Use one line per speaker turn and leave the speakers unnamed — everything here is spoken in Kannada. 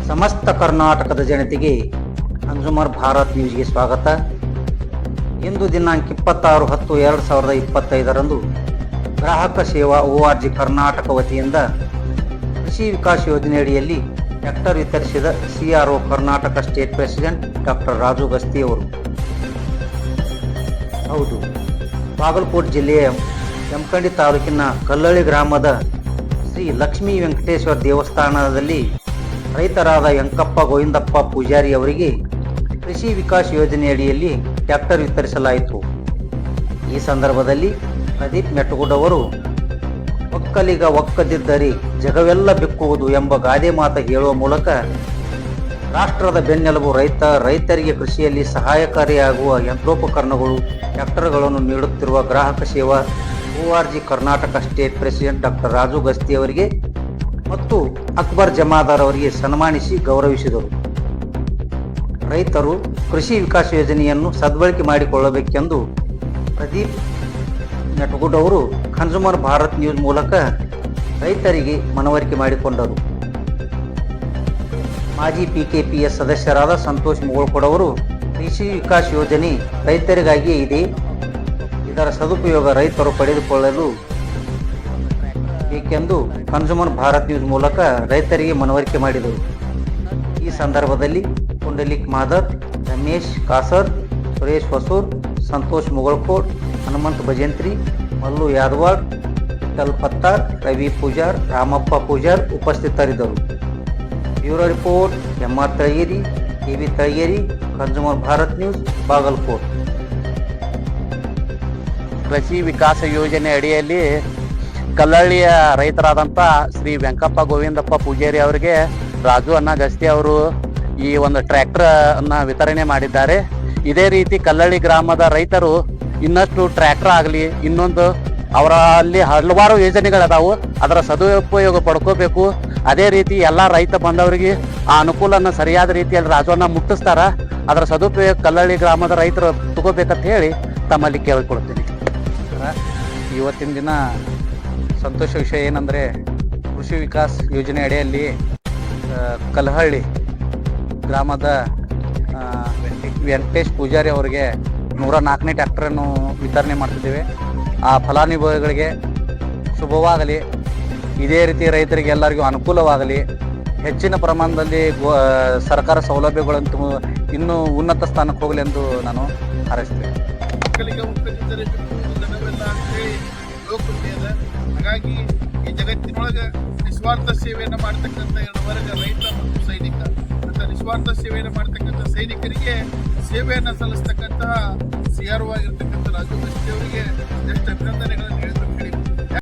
ಸಮಸ್ತ ಕರ್ನಾಟಕದ ಜನತೆಗೆ ಅಂಜುಮರ್ ಭಾರತ್ ನ್ಯೂಸ್ಗೆ ಸ್ವಾಗತ. ಇಂದು ದಿನಾಂಕ 26/10/2025 ಗ್ರಾಹಕ ಸೇವಾ ORG ಕರ್ನಾಟಕ ವತಿಯಿಂದ ಕೃಷಿ ವಿಕಾಸ ಯೋಜನೆಯಡಿಯಲ್ಲಿ ಟ್ರ್ಯಾಕ್ಟರ್ ವಿತರಿಸಿದ CRO Karnataka state president doctor Raju Gasti ಅವರು. ಹೌದು, ಬಾಗಲಕೋಟೆ ಜಿಲ್ಲೆಯ ಜಮಖಂಡಿ ತಾಲೂಕಿನ ಕಲ್ಲಳ್ಳಿ ಗ್ರಾಮದ ಶ್ರೀ ಲಕ್ಷ್ಮೀ ವೆಂಕಟೇಶ್ವರ ದೇವಸ್ಥಾನದಲ್ಲಿ ರೈತರಾದ ವೆಂಕಪ್ಪ ಗೋವಿಂದಪ್ಪ ಪೂಜಾರಿ ಅವರಿಗೆ ಕೃಷಿ ವಿಕಾಸ ಯೋಜನೆಯಡಿಯಲ್ಲಿ ಟ್ರ್ಯಾಕ್ಟರ್ ವಿತರಿಸಲಾಯಿತು. ಈ ಸಂದರ್ಭದಲ್ಲಿ ಪ್ರದೀಪ್ ಮೆಟ್ಟಗುಡ್ ಅವರು ಒಕ್ಕಲಿಗ ಒಕ್ಕದಿದ್ದರೆ ಜಗವೆಲ್ಲ ಬಿಕ್ಕುವುದು ಎಂಬ ಗಾದೆ ಮಾತು ಹೇಳುವ ಮೂಲಕ ರಾಷ್ಟ್ರದ ಬೆನ್ನೆಲುಬು ರೈತರಿಗೆ ಕೃಷಿಯಲ್ಲಿ ಸಹಾಯಕಾರಿಯಾಗುವ ಯಂತ್ರೋಪಕರಣಗಳು ಟ್ರ್ಯಾಕ್ಟರ್ಗಳನ್ನು ನೀಡುತ್ತಿರುವ ಗ್ರಾಹಕ ಸೇವಾ ORG Karnataka state president doctor Raju Gasti ಅವರಿಗೆ ಮತ್ತು ಅಕ್ಬರ್ ಜಮಾದಾರ್ ಅವರಿಗೆ ಸನ್ಮಾನಿಸಿ ಗೌರವಿಸಿದರು. ರೈತರು ಕೃಷಿ ವಿಕಾಸ ಯೋಜನೆಯನ್ನು ಸದ್ಬಳಕೆ ಮಾಡಿಕೊಳ್ಳಬೇಕೆಂದು ಪ್ರದೀಪ್ ಮೆಟ್ಟಗುಡ್ ಅವರು ಕನ್ಸ್ಯೂಮರ್ ಭಾರತ್ ನ್ಯೂಸ್ ಮೂಲಕ ರೈತರಿಗೆ ಮನವರಿಕೆ ಮಾಡಿಕೊಂಡರು. ಮಾಜಿ PKPS ಸದಸ್ಯರಾದ ಸಂತೋಷ್ ಮುಗೋಳ್ಕೋಡ್ ಅವರು ಕೃಷಿ ವಿಕಾಸ ಯೋಜನೆ ರೈತರಿಗಾಗಿಯೇ ಇದೆ, ಇದರ ಸದುಪಯೋಗ ರೈತರು ಪಡೆದುಕೊಳ್ಳಲು ಬೇಕೆಂದು ಕನ್ಸ್ಯೂಮರ್ ಭಾರತ್ ನ್ಯೂಸ್ ಮೂಲಕ ರೈತರಿಗೆ ಮನವರಿಕೆ ಮಾಡಿದರು. ಈ ಸಂದರ್ಭದಲ್ಲಿ ಪುಂಡಲಿಕ್ ಮಾದರ್, ರಮೇಶ್ ಕಾಸರ್, ಸುರೇಶ್ ಹೊಸೂರ್, ಸಂತೋಷ್ ಮುಗೋಳ್ಕೋಡ್, ಹನುಮಂತ್ ಭಜಂತ್ರಿ, ಮಲ್ಲು ಯಾದವಾಡ್, ವಿಠಲ್ ಪತ್ತಾರ್, ರವಿ ಪೂಜಾರ್, ರಾಮಪ್ಪ ಪೂಜಾರ್ ಉಪಸ್ಥಿತರಿದ್ದರು. Bureau report MR Talageri, KV Talageri, consumer Bharat news, Bagalkot.
ಕೃಷಿ ವಿಕಾಸ ಯೋಜನೆ ಅಡಿಯಲ್ಲಿ ಕಲ್ಲಳ್ಳಿಯ ರೈತರಾದಂಥ ಶ್ರೀ ವೆಂಕಪ್ಪ ಗೋವಿಂದಪ್ಪ ಪೂಜಾರಿ ಅವರಿಗೆ ರಾಜು ಅಣ್ಣ ಗಸ್ತಿ ಅವರು ಈ ಒಂದು ಟ್ರ್ಯಾಕ್ಟರ್ ಅನ್ನ ವಿತರಣೆ ಮಾಡಿದ್ದಾರೆ. ಇದೇ ರೀತಿ ಕಲ್ಲಳ್ಳಿ ಗ್ರಾಮದ ರೈತರು ಇನ್ನಷ್ಟು ಟ್ರ್ಯಾಕ್ಟರ್ ಆಗಲಿ, ಇನ್ನೊಂದು ಅವರ ಅಲ್ಲಿ ಹಲವಾರು ಯೋಜನೆಗಳದಾವು, ಅದರ ಸದುಪಯೋಗ ಪಡ್ಕೋಬೇಕು. ಅದೇ ರೀತಿ ಎಲ್ಲ ರೈತ ಬಂದವರಿಗೆ ಆ ಅನುಕೂಲನ ಸರಿಯಾದ ರೀತಿಯಲ್ಲಿ ರಾಜವನ್ನ ಮುಟ್ಟಿಸ್ತಾರ. ಅದರ ಸದುಪಯೋಗ ಕಲ್ಲಳ್ಳಿ ಗ್ರಾಮದ ರೈತರು ತಗೋಬೇಕಂತ ಹೇಳಿ ತಮ್ಮಲ್ಲಿ ಕೇಳಿಕೊಳ್ತೀನಿ. ಇವತ್ತಿನ ದಿನ ಸಂತೋಷ ವಿಷಯ ಏನಂದರೆ, ಕೃಷಿ ವಿಕಾಸ್ ಯೋಜನೆ ಅಡಿಯಲ್ಲಿ ಕಲ್ಲಹಳ್ಳಿ ಗ್ರಾಮದ ವೆಂಕಟೇಶ್ ಪೂಜಾರಿ ಅವರಿಗೆ 104ನೇ ಟ್ರ್ಯಾಕ್ಟರನ್ನು ವಿತರಣೆ ಮಾಡ್ತಿದ್ದೇವೆ. ಆ ಫಲಾನುಭವಿಗಳಿಗೆ ಶುಭವಾಗಲಿ, ಇದೇ ರೀತಿ ರೈತರಿಗೆ ಎಲ್ಲರಿಗೂ ಅನುಕೂಲವಾಗಲಿ, ಹೆಚ್ಚಿನ ಪ್ರಮಾಣದಲ್ಲಿ ಸರ್ಕಾರ ಸೌಲಭ್ಯಗಳಂತೂ ಇನ್ನೂ ಉನ್ನತ ಸ್ಥಾನಕ್ಕೆ ಹೋಗಲಿ ಎಂದು ನಾನು ಹಾರೈಸ್ತೇನೆ.
ಹಾಗಾಗಿ ಈ ಜಗತ್ತಿನೊಳಗೆ ನಿಸ್ವಾರ್ಥ ಸೇವೆಯನ್ನು ಮಾಡ್ತಕ್ಕಂಥ ಎರಡು ವರ್ಗ, ರೈತ ಮತ್ತು ಸೈನಿಕ. ಅಂತ ನಿಸ್ವಾರ್ಥ ಸೇವೆಯನ್ನು ಮಾಡ್ತಕ್ಕಂಥ ಸೈನಿಕರಿಗೆ ಸೇವೆಯನ್ನು ಸಲ್ಲಿಸ್ತಕ್ಕಂತಹ CRO ಆಗಿರ್ತಕ್ಕಂಥ ರಾಜು ಗಸ್ತಿ